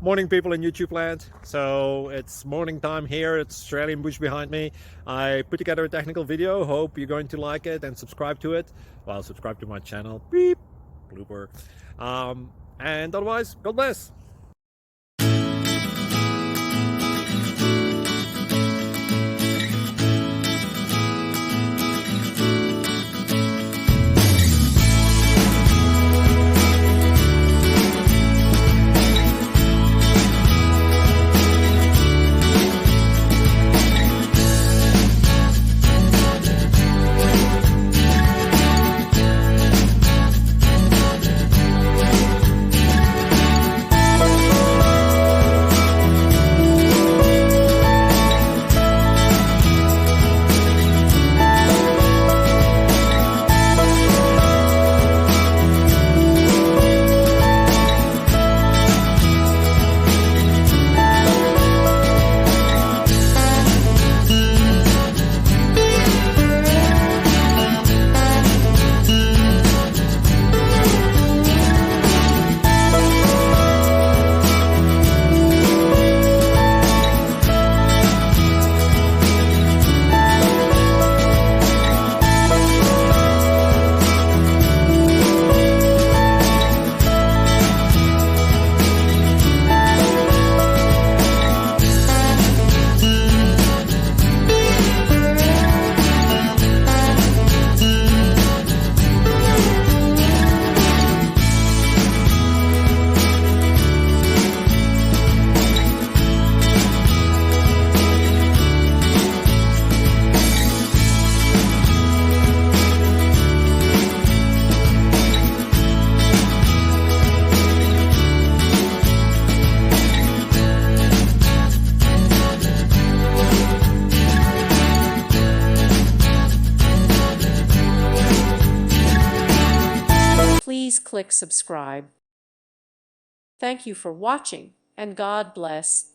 Morning, people in YouTube land. So it's morning time here. It's Australian bush behind me. I put together a technical video. Hope you're going to like it and subscribe to it. Well, subscribe to my channel. Beep. Blooper. And otherwise, God bless. Please click subscribe. Thank you for watching, and God bless.